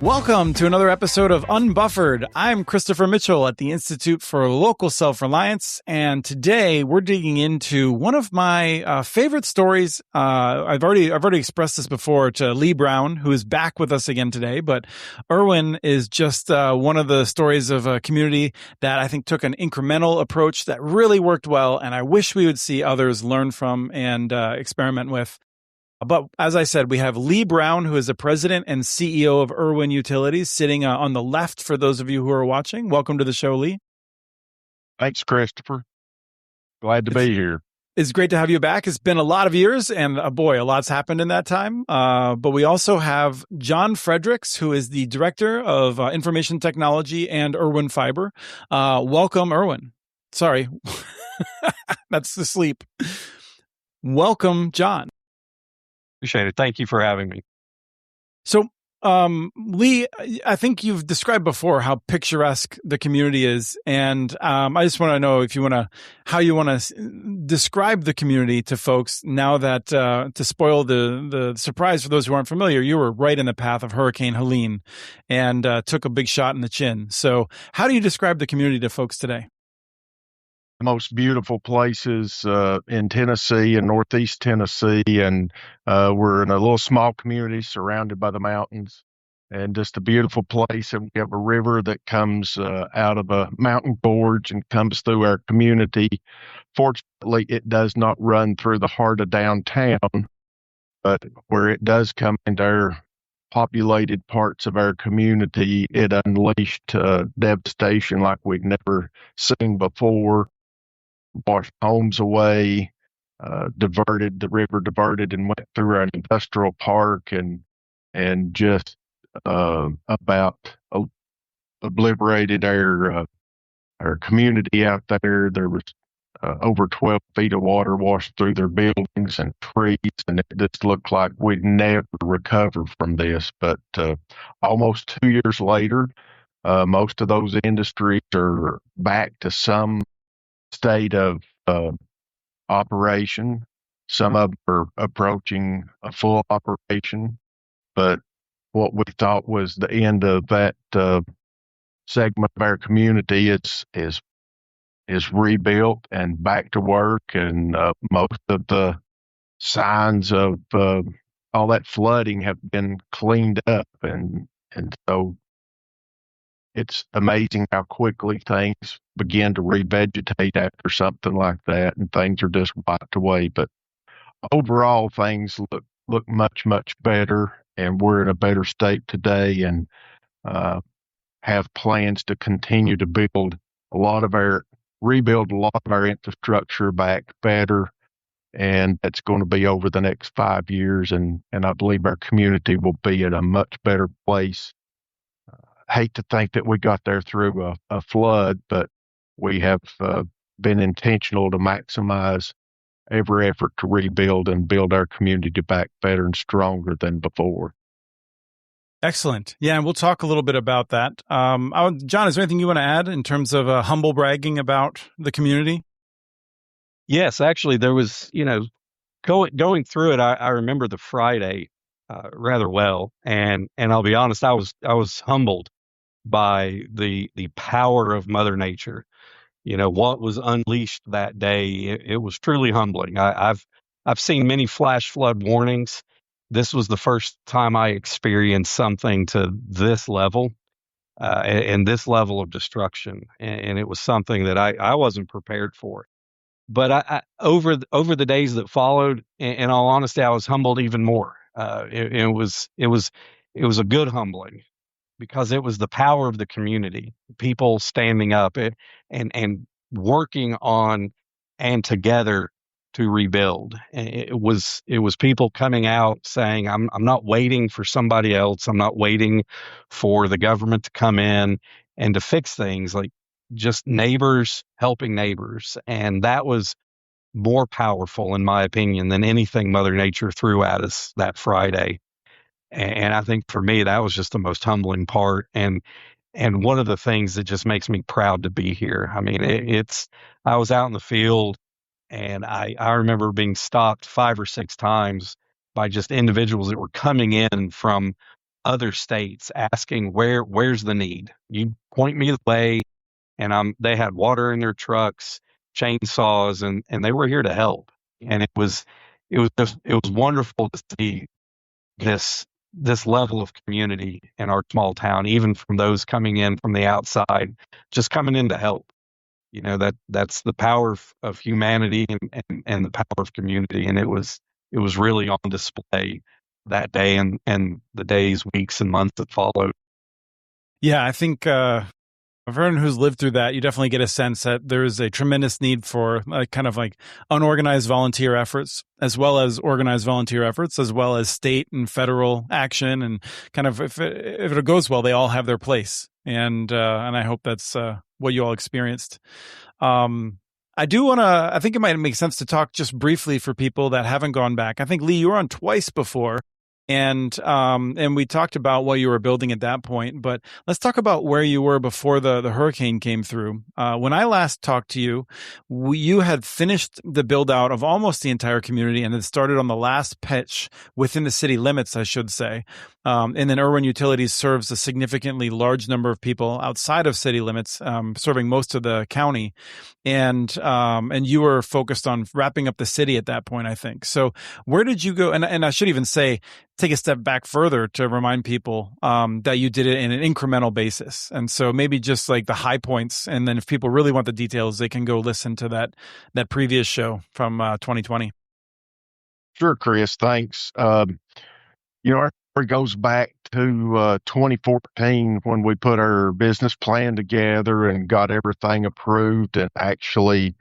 Welcome to another episode of Unbuffered. I'm Christopher Mitchell at the Institute for Local Self-Reliance, and today we're digging into one of my favorite stories. I've already expressed this before to Lee Brown, who is back with us again today, but Erwin is just one of the stories of a community that I think took an incremental approach that really worked well, and I wish we would see others learn from and experiment with. But as I said, we have Lee Brown, who is the president and CEO of Erwin Utilities, sitting on the left for those of you who are watching. Welcome to the show, Lee. Thanks, Christopher. Glad to be here. It's great to have you back. It's been a lot of years, and boy, a lot's happened in that time. But we also have John Fredericks, who is the director of information technology and Erwin Fiber. Welcome, Erwin. Sorry, that's the sleep. Welcome, John. Appreciate it. Thank you for having me. So, Lee, I think you've described before how picturesque the community is, and I just want to know how you want to describe the community to folks now that to spoil the surprise for those who aren't familiar, you were right in the path of Hurricane Helene and took a big shot in the chin. So, how do you describe the community to folks today? The most beautiful places in Tennessee and Northeast Tennessee, and we're in a little small community surrounded by the mountains, and just a beautiful place. And we have a river that comes out of a mountain gorge and comes through our community. Fortunately, it does not run through the heart of downtown, but where it does come into our populated parts of our community, it unleashed devastation like we'd never seen before. Washed homes away, the river diverted and went through an industrial park and just about obliterated our community out there. There was over 12 feet of water washed through their buildings and trees, and it just looked like we'd never recover from this. But almost 2 years later, most of those industries are back to some state of operation. Some of them are approaching a full operation, but what we thought was the end of that segment of our community is rebuilt and back to work, and most of the signs of all that flooding have been cleaned up, and so it's amazing how quickly things begin to revegetate after something like that, and things are just wiped away. But overall, things look much, much better, and we're in a better state today, and have plans to continue to rebuild a lot of our infrastructure back better, and that's going to be over the next 5 years, and I believe our community will be in a much better place. Hate to think that we got there through a flood, but we have been intentional to maximize every effort to rebuild and build our community back better and stronger than before. Excellent. Yeah, and we'll talk a little bit about that. John, is there anything you want to add in terms of humble bragging about the community? Yes, actually, there was, going through it, I remember the Friday rather well, and I'll be honest, I was humbled by the power of Mother Nature. What was unleashed that day, it was truly humbling. I've seen many flash flood warnings. This was the first time I experienced something to this level, and this level of destruction, and it was something that I wasn't prepared for. But I over the days that followed, in all honesty, I was humbled even more. It was a good humbling, because it was the power of the community, people standing up and working on and together to rebuild. It was people coming out saying, I'm not waiting for somebody else. I'm not waiting for the government to come in and to fix things, like just neighbors helping neighbors. And that was more powerful, in my opinion, than anything Mother Nature threw at us that Friday. And I think for me, that was just the most humbling part. And one of the things that just makes me proud to be here. I mean, I was out in the field, and I remember being stopped 5 or 6 times by just individuals that were coming in from other states asking where's the need. You point me the way, and they had water in their trucks, chainsaws, and they were here to help. And it was wonderful to see this level of community in our small town, even from those coming in from the outside, just coming in to help. That's the power of humanity and the power of community. And it was really on display that day and the days, weeks, and months that followed. Yeah, I think of everyone who's lived through that, you definitely get a sense that there is a tremendous need for kind of like unorganized volunteer efforts, as well as organized volunteer efforts, as well as state and federal action. And kind of if it goes well, they all have their place. And I hope that's what you all experienced. I think it might make sense to talk just briefly for people that haven't gone back. I think, Lee, you were on twice before. And we talked about what you were building at that point, but let's talk about where you were before the hurricane came through. When I last talked to you, you had finished the build out of almost the entire community and had started on the last pitch within the city limits, I should say. And then Erwin Utilities serves a significantly large number of people outside of city limits, serving most of the county. And you were focused on wrapping up the city at that point, I think. So where did you go? And I should even say, take a step back further to remind people that you did it in an incremental basis. And so maybe just like the high points. And then if people really want the details, they can go listen to that previous show from 2020. Sure, Chris. Thanks. Our story goes back to 2014 when we put our business plan together and got everything approved and actually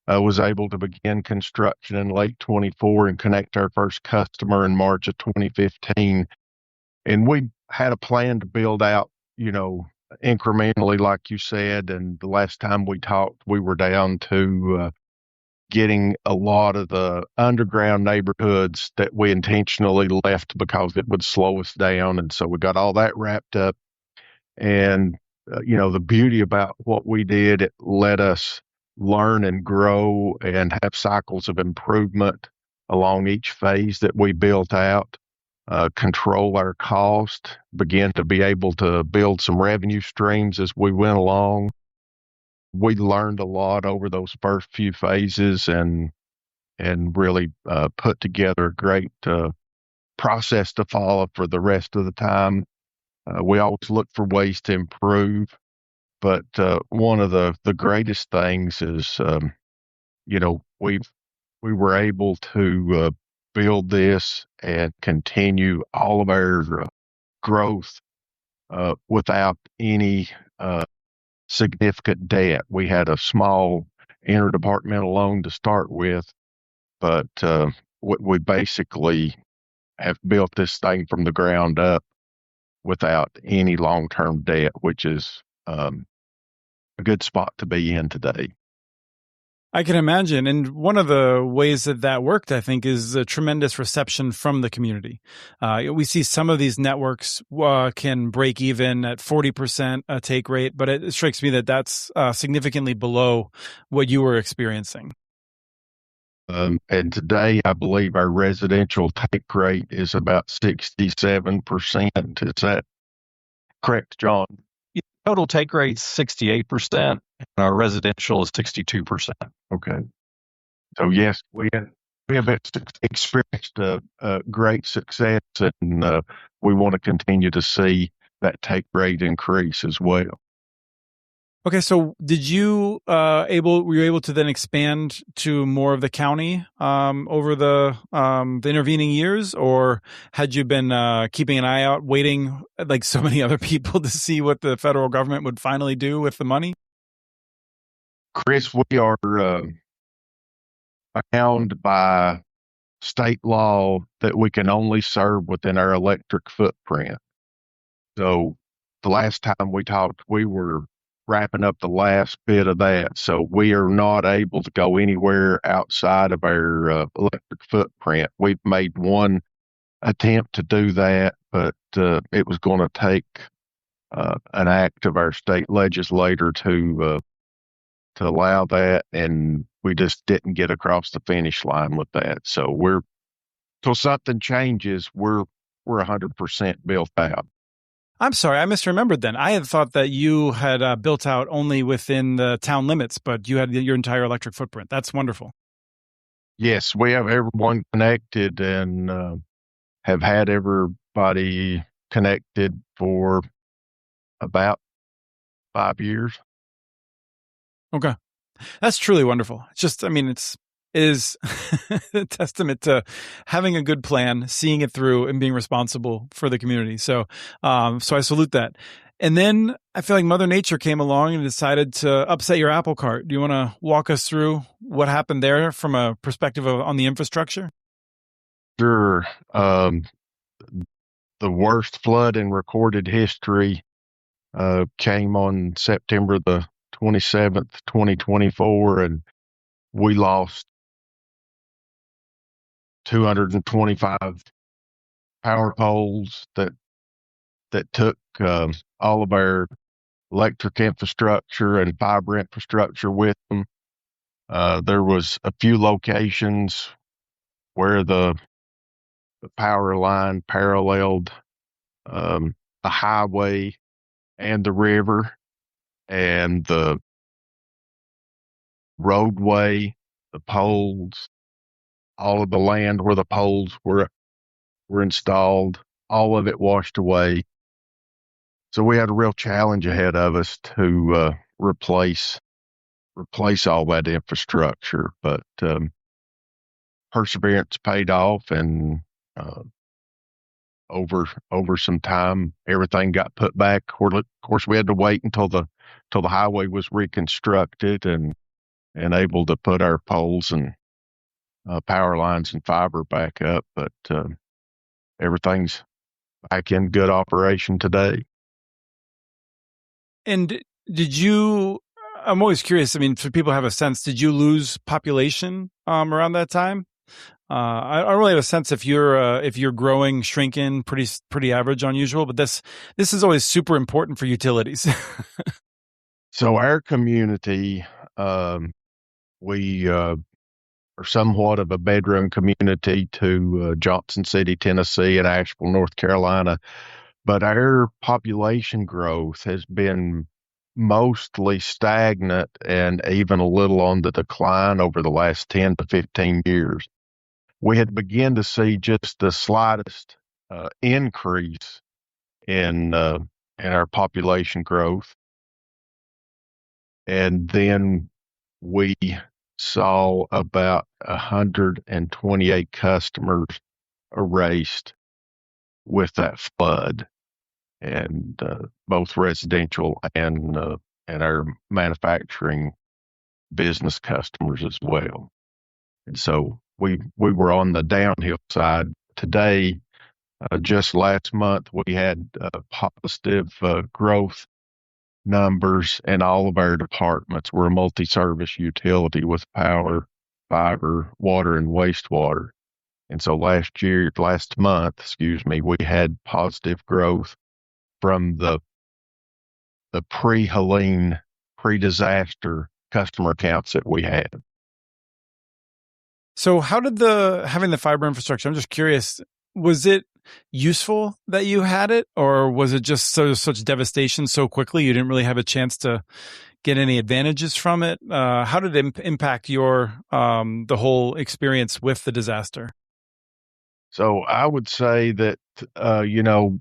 was able to begin construction in late 24 and connect our first customer in March of 2015. And we had a plan to build out, incrementally, like you said. And the last time we talked, we were down to getting a lot of the underground neighborhoods that we intentionally left because it would slow us down. And so we got all that wrapped up. And, the beauty about what we did, it let us learn and grow and have cycles of improvement along each phase that we built out, control our cost, begin to be able to build some revenue streams as we went along. We learned a lot over those first few phases and really put together a great process to follow for the rest of the time. We always look for ways to improve. But one of the greatest things is, we were able to build this and continue all of our growth without any significant debt. We had a small interdepartmental loan to start with, but we basically have built this thing from the ground up without any long-term debt, which is a good spot to be in today. I can imagine. And one of the ways that worked, I think, is a tremendous reception from the community. We see some of these networks can break even at 40% take rate, but it strikes me that that's significantly below what you were experiencing. And today, I believe our residential take rate is about 67%. Is that correct, John? Total take rate is 68%, and our residential is 62%. Okay. So yes, we have experienced a great success, and we want to continue to see that take rate increase as well. Okay, so were you able to then expand to more of the county over the intervening years, or had you been keeping an eye out, waiting like so many other people to see what the federal government would finally do with the money? Chris, we are bound by state law that we can only serve within our electric footprint. So the last time we talked, we were wrapping up the last bit of that. So we are not able to go anywhere outside of our electric footprint. We've made one attempt to do that, but it was going to take an act of our state legislator to allow that, and we just didn't get across the finish line with that. So till something changes, we're we're 100% built out. I'm sorry, I misremembered then. I had thought that you had built out only within the town limits, but you had your entire electric footprint. That's wonderful. Yes, we have everyone connected and have had everybody connected for about 5 years. Okay. That's truly wonderful. It's just, I mean, it is a testament to having a good plan, seeing it through, and being responsible for the community. So I salute that. And then I feel like Mother Nature came along and decided to upset your apple cart. Do you want to walk us through what happened there from a perspective on the infrastructure? Sure. The worst flood in recorded history came on September the 27th, 2024, and we lost 225 power poles that took all of our electric infrastructure and fiber infrastructure with them. There was a few locations where the power line paralleled the highway and the river, and the roadway, the poles, all of the land where the poles were installed, all of it washed away. So we had a real challenge ahead of us to replace all that infrastructure. But perseverance paid off, and over some time, everything got put back. Of course, we had to wait until the highway was reconstructed and able to put our poles and power lines and fiber back up. But everything's back in good operation today. And did you, I'm always curious, I mean, for people to have a sense, did you lose population around that time? I don't really have a sense if you're growing, shrinking, pretty average, unusual, but this is always super important for utilities. So our community, we are somewhat of a bedroom community to Johnson City, Tennessee, and Asheville, North Carolina. But our population growth has been mostly stagnant and even a little on the decline over the last 10 to 15 years. We had begun to see just the slightest increase in our population growth. And then we saw about 128 customers erased with that flood, and both residential and our manufacturing business customers as well. And so we were on the downhill side. Today, just last month, we had positive growth numbers in all of our departments. We're a multi-service utility with power, fiber, water, and wastewater. And so last month, we had positive growth from the pre-Helene, pre-disaster customer accounts that we had. So how did having the fiber infrastructure, I'm just curious, was it useful that you had it, or was it just such devastation so quickly you didn't really have a chance to get any advantages from it? How did it impact your the whole experience with the disaster? So I would say that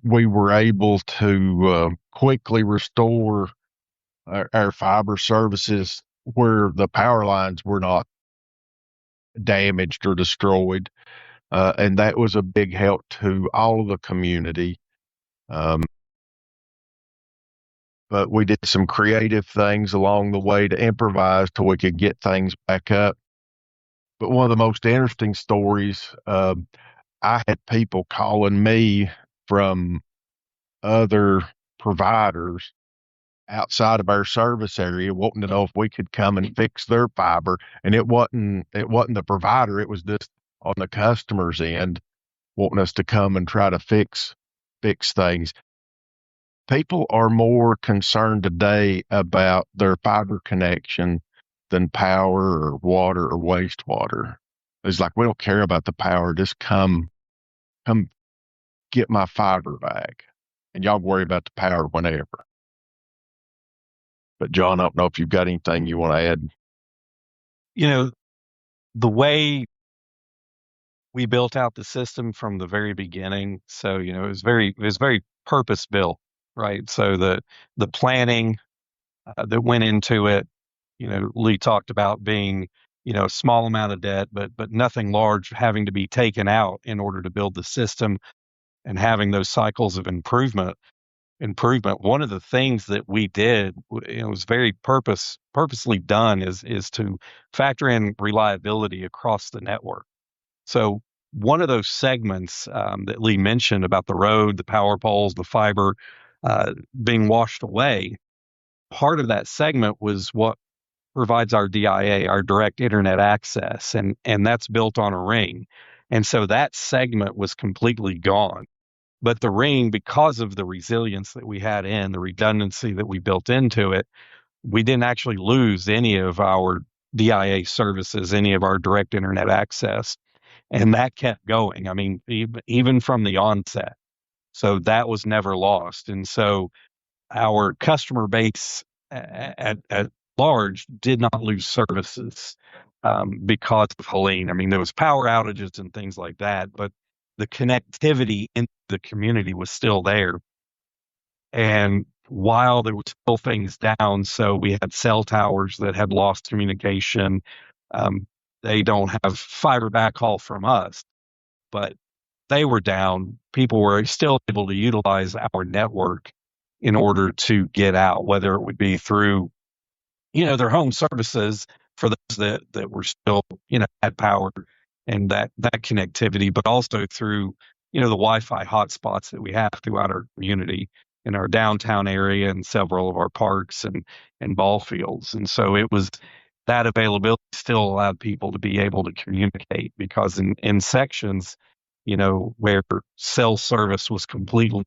we were able to quickly restore our fiber services where the power lines were not damaged or destroyed. And that was a big help to all of the community. But we did some creative things along the way to improvise till we could get things back up. But one of the most interesting stories, I had people calling me from other providers outside of our service area wanting to know if we could come and fix their fiber. And it wasn't the provider, it was just on the customer's end wanting us to come and try to fix things. People are more concerned today about their fiber connection than power or water or wastewater. It's like, we don't care about the power, just come get my fiber back. And y'all worry about the power whenever. But John, I don't know if you've got anything you want to add. You know, the way we built out the system from the very beginning, so it was very purpose built, right? So the planning that went into it, Lee talked about being, a small amount of debt, but nothing large having to be taken out in order to build the system and having those cycles of improvement. One of the things that we did, it was very purposely done, is to factor in reliability across the network. So one of those segments that Lee mentioned about the road, the power poles, the fiber being washed away, part of that segment was what provides our DIA, our direct internet access, and that's built on a ring. And so that segment was completely gone. But the ring, because of the resilience that we had the redundancy that we built into it, we didn't actually lose any of our DIA services, any of our direct internet access. And that kept going. I mean, even from the onset. So that was never lost. And so our customer base at large did not lose services because of Helene. I mean, there was power outages and things like that, but the connectivity in the community was still there. And while there were still things down, so we had cell towers that had lost communication. They don't have fiber backhaul from us, but they were down. People were still able to utilize our network in order to get out, whether it would be through, their home services for those that were still, had power and that connectivity, but also through, the Wi-Fi hotspots that we have throughout our community in our downtown area and several of our parks and ball fields. And so it was that availability still allowed people to be able to communicate, because in sections, where cell service was completely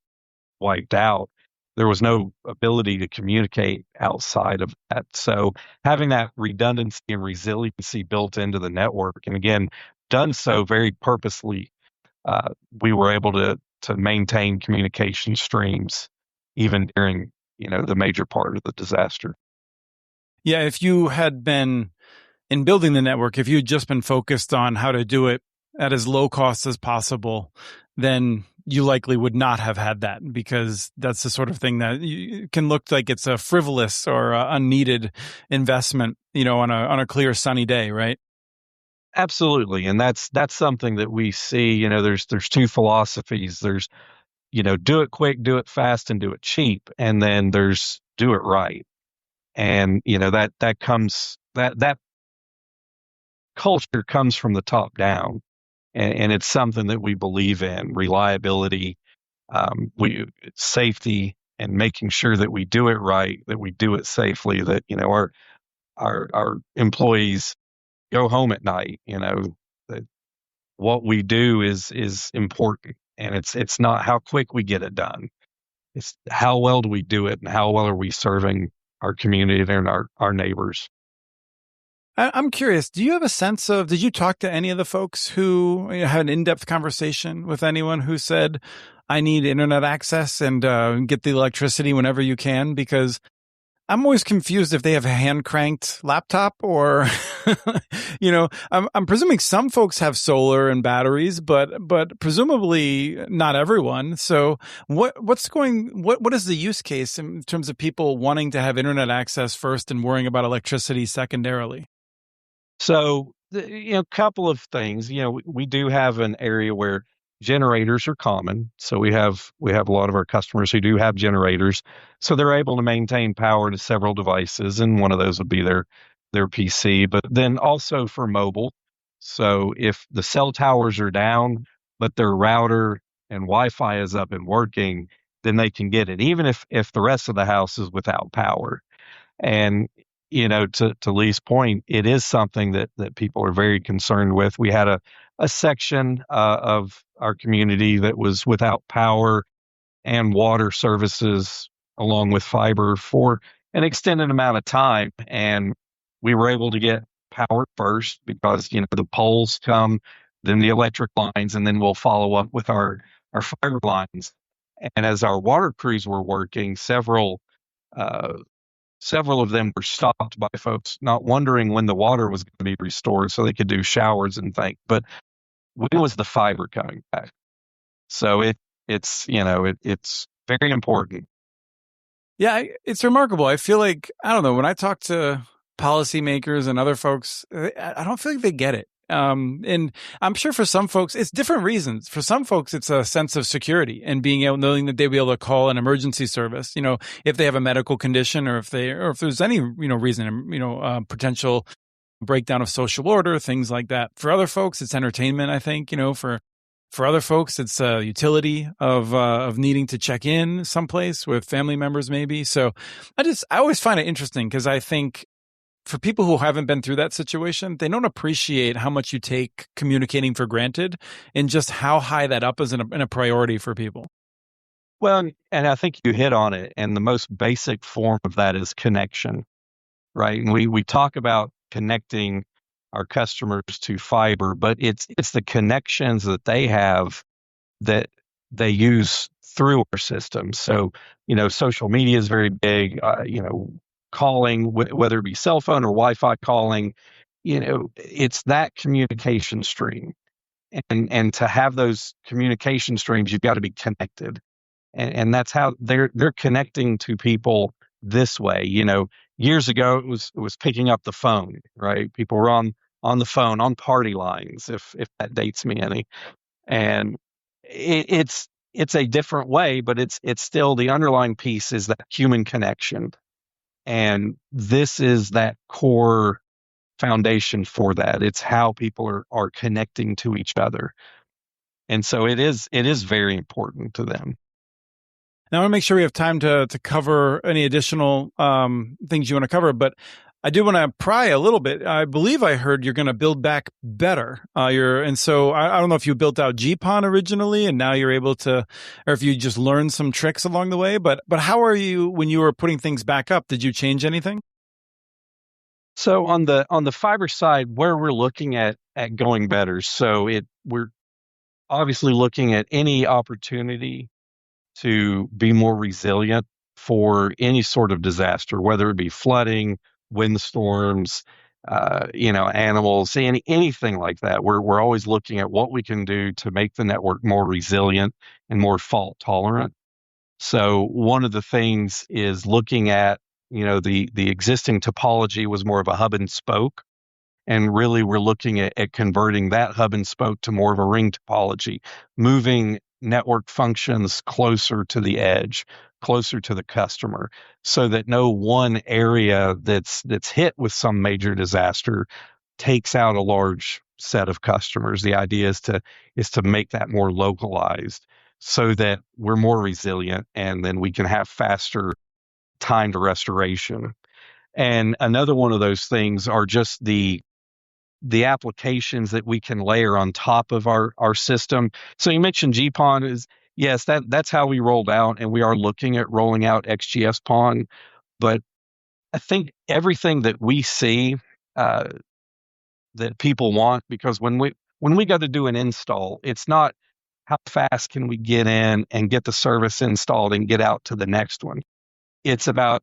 wiped out, there was no ability to communicate outside of that. So having that redundancy and resiliency built into the network, and again, done so very purposely, we were able to maintain communication streams even during, the major part of the disaster. Yeah, if you had been in building the network, if you had just been focused on how to do it at as low cost as possible, then you likely would not have had that, because that's the sort of thing that can look like it's a frivolous or unneeded investment, on a clear sunny day, right? Absolutely. And that's something that we see, there's two philosophies. There's, do it quick, do it fast, and do it cheap. And then there's do it right. And, that comes, that culture comes from the top down. And it's something that we believe in: reliability, safety, and making sure that we do it right, that we do it safely, that, our employees go home at night, that what we do is important. And it's not how quick we get it done. It's how well do we do it, and how well are we serving our community and our neighbors. I'm curious, do you have a sense of, did you talk to any of the folks who had an in-depth conversation with anyone who said, I need internet access and get the electricity whenever you can? Because I'm always confused if they have a hand-cranked laptop or, I'm presuming some folks have solar and batteries, but presumably not everyone. So what is the use case in terms of people wanting to have internet access first and worrying about electricity secondarily? So, couple of things. We do have an area where generators are common. So we have a lot of our customers who do have generators. So they're able to maintain power to several devices, and one of those would be their PC. But then also for mobile. So if the cell towers are down, but their router and Wi-Fi is up and working, then they can get it, even if the rest of the house is without power. And to Lee's point, it is something that people are very concerned with. We had a section of our community that was without power and water services along with fiber for an extended amount of time, and we were able to get power first because the poles come, then the electric lines, and then we'll follow up with our our fiber lines. And as our water crews were working, uh, several of them were stopped by folks not wondering when the water was going to be restored so they could do showers and things. But when was the fiber coming back? So it's very important. Yeah, it's remarkable. I feel like, I don't know, when I talk to policymakers and other folks, I don't feel like they get it. And I'm sure for some folks, it's different reasons. For some folks, it's a sense of security and being able, knowing that they'll be able to call an emergency service, if they have a medical condition or if there's any, reason, potential breakdown of social order, things like that. For other folks, it's entertainment, I think, for other folks, it's a utility of needing to check in someplace with family members, maybe. So I always find it interesting because I think for people who haven't been through that situation, they don't appreciate how much you take communicating for granted and just how high that up is in a priority for people. Well, and I think you hit on it. And the most basic form of that is connection, right? And we talk about connecting our customers to fiber, but it's the connections that they have that they use through our system. So, social media is very big, calling, whether it be cell phone or Wi-Fi calling, it's that communication stream. And to have those communication streams, you've got to be connected. And that's how they're connecting to people this way. Years ago it was picking up the phone, right? People were on the phone on party lines, if that dates me any. And it's a different way, but it's still the underlying piece is that human connection. And this is that core foundation for that. It's how people are connecting to each other. And so it is very important to them. Now, I want to make sure we have time to cover any additional things you want to cover, but I do want to pry a little bit. I believe I heard you're going to build back better. And so I don't know if you built out GPON originally and now you're able to, or if you just learned some tricks along the way. But how are you when you were putting things back up? Did you change anything? So on the fiber side, where we're looking at going better, so we're obviously looking at any opportunity to be more resilient for any sort of disaster, whether it be flooding, windstorms, animals, anything like that. We're always looking at what we can do to make the network more resilient and more fault tolerant. So one of the things is looking at, the existing topology was more of a hub and spoke. And really, we're looking at converting that hub and spoke to more of a ring topology, moving network functions closer to the edge, closer to the customer, so that no one area that's hit with some major disaster takes out a large set of customers. The idea is to make that more localized so that we're more resilient and then we can have faster time to restoration. And another one of those things are just the applications that we can layer on top of our system. So you mentioned GPON is, yes, that's how we rolled out, and we are looking at rolling out XGS-PON. But I think everything that we see that people want, because when we got to do an install, it's not how fast can we get in and get the service installed and get out to the next one. It's about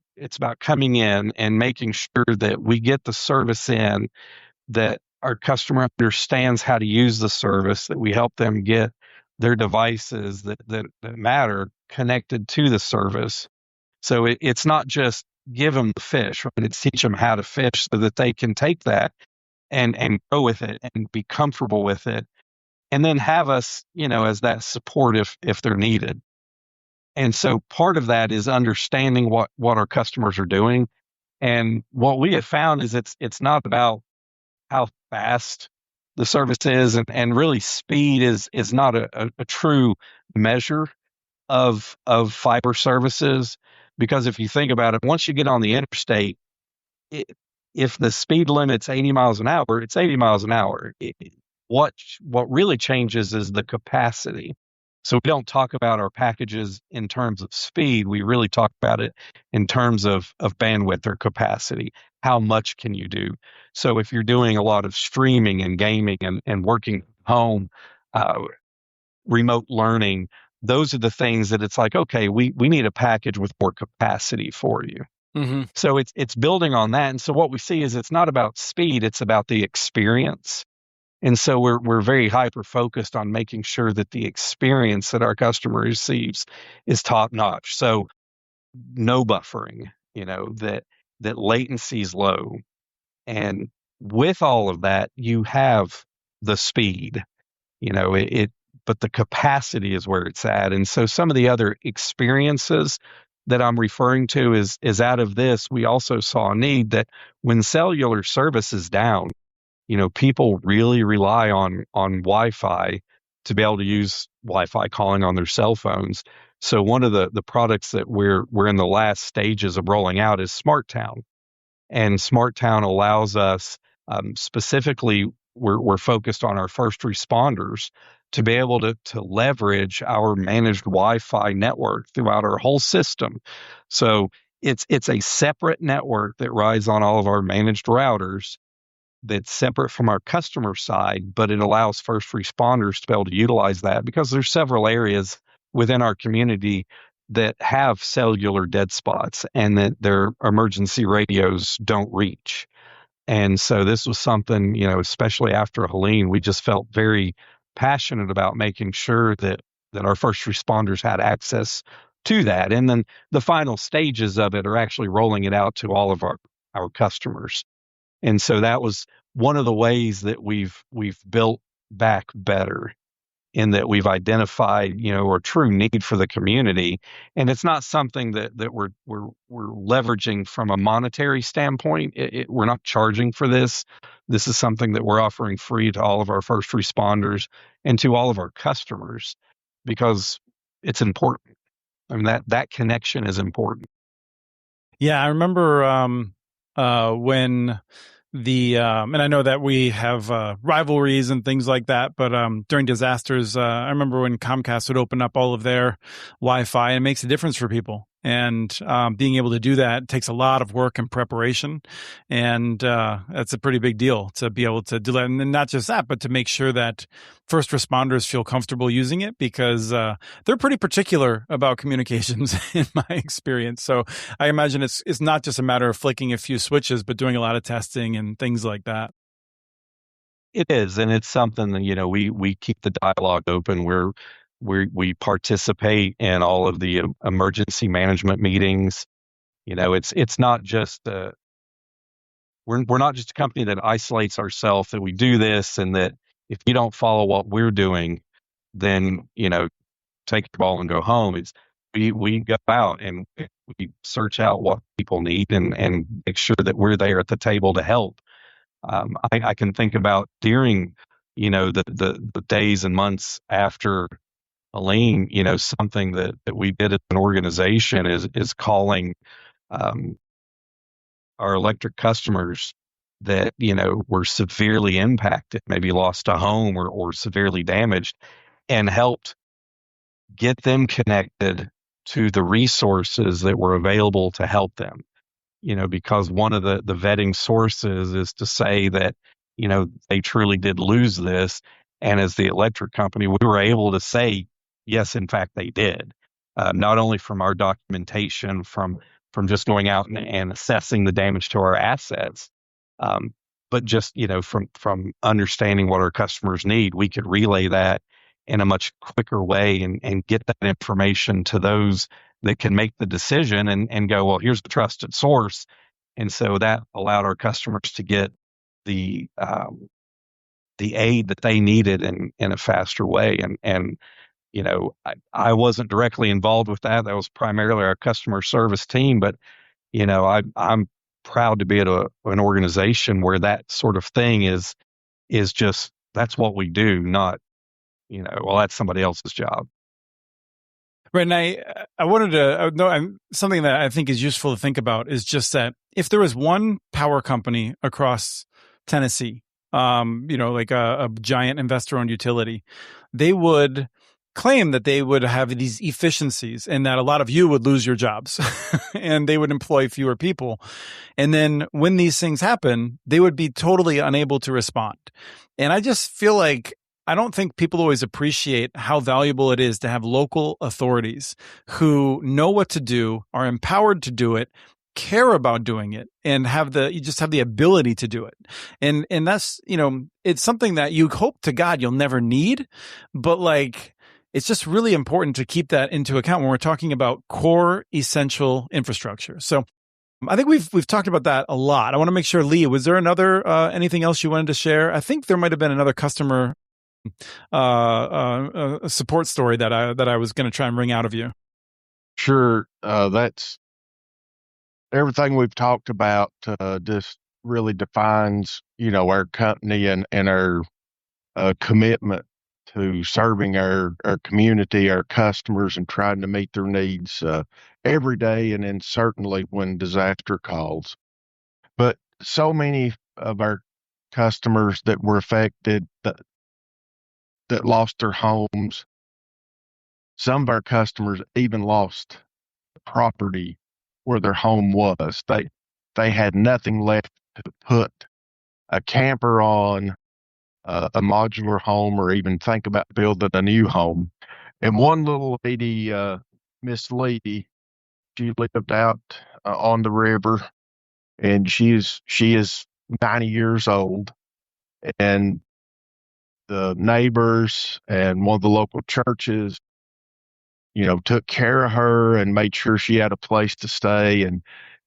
coming in and making sure that we get the service in, that our customer understands how to use the service, that we help them get their devices that matter connected to the service. So it's not just give them the fish, right? It's teach them how to fish so that they can take that and go with it and be comfortable with it. And then have us, as that support if they're needed. And so part of that is understanding what our customers are doing. And what we have found is it's not about how fast the service is, and really speed is not a true measure of fiber services. Because if you think about it, once you get on the interstate, if the speed limit's 80 miles an hour, it's 80 miles an hour. What really changes is the capacity. So we don't talk about our packages in terms of speed. We really talk about it in terms of bandwidth or capacity. How much can you do? So if you're doing a lot of streaming and gaming and working home, remote learning, those are the things that it's like, okay, we need a package with more capacity for you. Mm-hmm. So it's building on that. And so what we see is it's not about speed, it's about the experience. And so we're very hyper focused on making sure that the experience that our customer receives is top notch. So no buffering, that latency is low. And with all of that, you have the speed, but the capacity is where it's at. And so some of the other experiences that I'm referring to is out of this, we also saw a need that when cellular service is down, people really rely on Wi-Fi to be able to use Wi-Fi calling on their cell phones. So one of the products that we're in the last stages of rolling out is Smart Town. And Smart Town allows us, specifically, we're focused on our first responders to be able to leverage our managed Wi-Fi network throughout our whole system. So it's a separate network that rides on all of our managed routers that's separate from our customer side, but it allows first responders to be able to utilize that because there's several areas within our community that have cellular dead spots and that their emergency radios don't reach. And so this was something, especially after Helene, we just felt very passionate about making sure that our first responders had access to that. And then the final stages of it are actually rolling it out to all of our customers. And so that was one of the ways that we've built back better, in that we've identified, a true need for the community. And it's not something that we're leveraging from a monetary standpoint. We're not charging for this. This is something that we're offering free to all of our first responders and to all of our customers because it's important. I mean, that connection is important. Yeah, I remember when and I know that we have rivalries and things like that, but during disasters, I remember when Comcast would open up all of their Wi-Fi, and it makes a difference for people. And being able to do that takes a lot of work and preparation, and that's a pretty big deal to be able to do that. And not just that, but to make sure that first responders feel comfortable using it, because they're pretty particular about communications in my experience. So I imagine it's not just a matter of flicking a few switches, but doing a lot of testing and things like that. It is, and it's something that, we keep the dialogue open. We participate in all of the emergency management meetings. It's not just we're not just a company that isolates ourselves, that we do this, and that if you don't follow what we're doing, then take the ball and go home. It's we go out and we search out what people need and make sure that we're there at the table to help. I can think about during the days and months after Helene, something that we did as an organization is calling our electric customers that, were severely impacted, maybe lost a home or severely damaged, and helped get them connected to the resources that were available to help them. Because one of the vetting sources is to say that, they truly did lose this. And as the electric company, we were able to say, yes, in fact, they did. Not only from our documentation, from just going out and assessing the damage to our assets, but just, from understanding what our customers need, we could relay that in a much quicker way and get that information to those that can make the decision and go, well, here's the trusted source. And so that allowed our customers to get the aid that they needed in a faster way. And I wasn't directly involved with that. That was primarily our customer service team. But, I'm proud to be at an organization where that sort of thing is just, that's what we do, not, well, that's somebody else's job. Right. And I wanted to know something that I think is useful to think about is just that if there was one power company across Tennessee, like a giant investor-owned utility, they would claim that they would have these efficiencies and that a lot of you would lose your jobs and they would employ fewer people. And then when these things happen, they would be totally unable to respond. And I just feel like I don't think people always appreciate how valuable it is to have local authorities who know what to do, are empowered to do it, care about doing it, and you just have the ability to do it. And that's, it's something that you hope to God you'll never need, but like, it's just really important to keep that into account when we're talking about core essential infrastructure. So I think we've talked about that a lot. I want to make sure, Lee, was there anything else you wanted to share? I think there might have been another customer support story that I was going to try and wring out of you. Sure. That's everything we've talked about. Just really defines, our company and our commitment to serving our community, our customers, and trying to meet their needs every day, and then certainly when disaster calls. But so many of our customers that were affected, that lost their homes, some of our customers even lost the property where their home was. They had nothing left to put a camper on, a modular home, or even think about building a new home. And one little lady, Miss Lee, she lived out on the river, and she is 90 years old. And the neighbors and one of the local churches, took care of her and made sure she had a place to stay.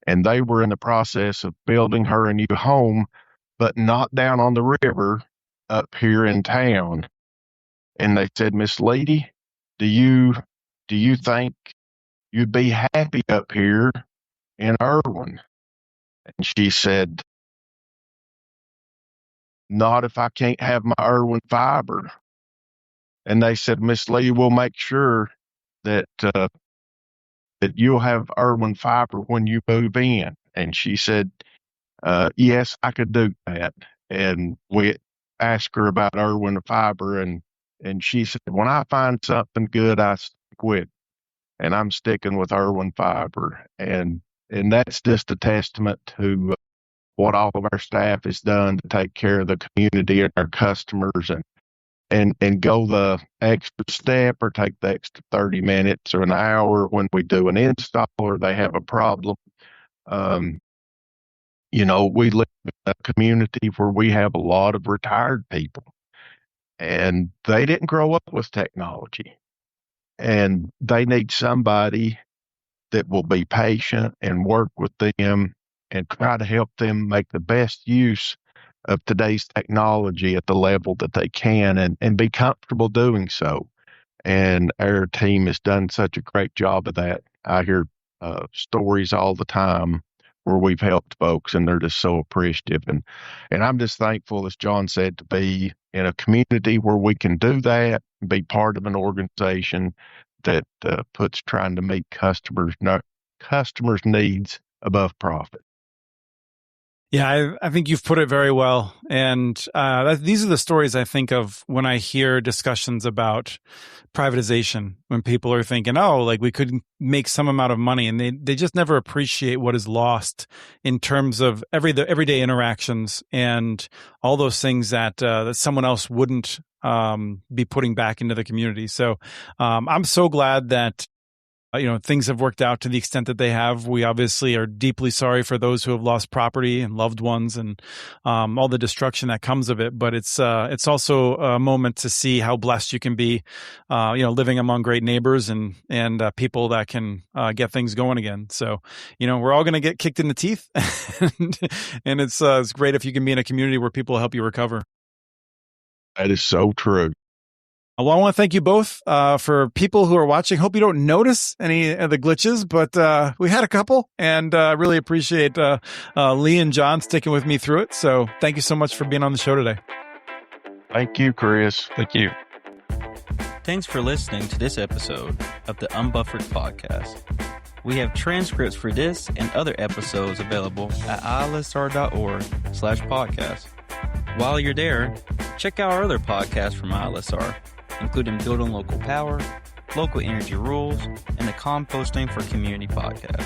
And they were in the process of building her a new home, but not down on the river, up here in town. And they said, Miss Lady, do you think you'd be happy up here in Erwin? And she said, not if I can't have my Erwin Fiber. And they said, Miss Lee, we'll make sure that you'll have Erwin Fiber when you move in. And she said, yes, I could do that. And we asked her about Erwin Fiber, and she said, when I find something good, I stick with it. And I'm sticking with Erwin Fiber. And that's just a testament to what all of our staff has done to take care of the community and our customers, and go the extra step or take the extra 30 minutes or an hour when we do an install or they have a problem. We live in a community where we have a lot of retired people, and they didn't grow up with technology, and they need somebody that will be patient and work with them and try to help them make the best use of today's technology at the level that they can, and be comfortable doing so. And our team has done such a great job of that. I hear stories all the time where we've helped folks, and they're just so appreciative. And I'm just thankful, as John said, to be in a community where we can do that, be part of an organization that puts trying to meet customers' needs above profit. Yeah, I think you've put it very well. And these are the stories I think of when I hear discussions about privatization, when people are thinking, oh, like we could make some amount of money, and they just never appreciate what is lost in terms of everyday interactions and all those things that someone else wouldn't be putting back into the community. So I'm so glad that things have worked out to the extent that they have. We obviously are deeply sorry for those who have lost property and loved ones, and all the destruction that comes of it. But it's also a moment to see how blessed you can be, living among great neighbors and people that can get things going again. So, we're all going to get kicked in the teeth, and it's great if you can be in a community where people help you recover. That is so true. Well, I want to thank you both for people who are watching. Hope you don't notice any of the glitches, but we had a couple, and I really appreciate Lee and John sticking with me through it. So thank you so much for being on the show today. Thank you, Chris. Thank you. Thanks for listening to this episode of the Unbuffered podcast. We have transcripts for this and other episodes available at ilsr.org/podcast. While you're there, check out our other podcasts from ILSR, including Building Local Power, Local Energy Rules, and the Composting for Community podcast.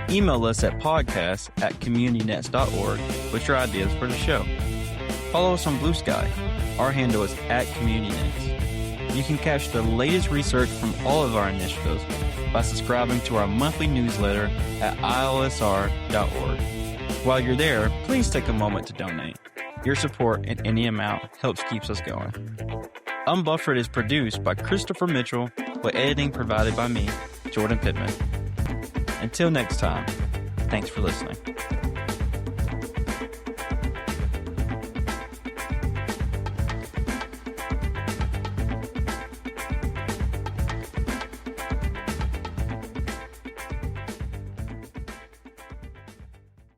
Email us at podcast@communitynets.org with your ideas for the show. Follow us on Blue Sky Our handle is @CommunityNets. You can catch the latest research from all of our initiatives by subscribing to our monthly newsletter at ilsr.org. While you're there, please take a moment to donate. Your support in any amount helps keeps us going. Unbuffered is produced by Christopher Mitchell with editing provided by me, Jordan Pittman. Until next time, thanks for listening.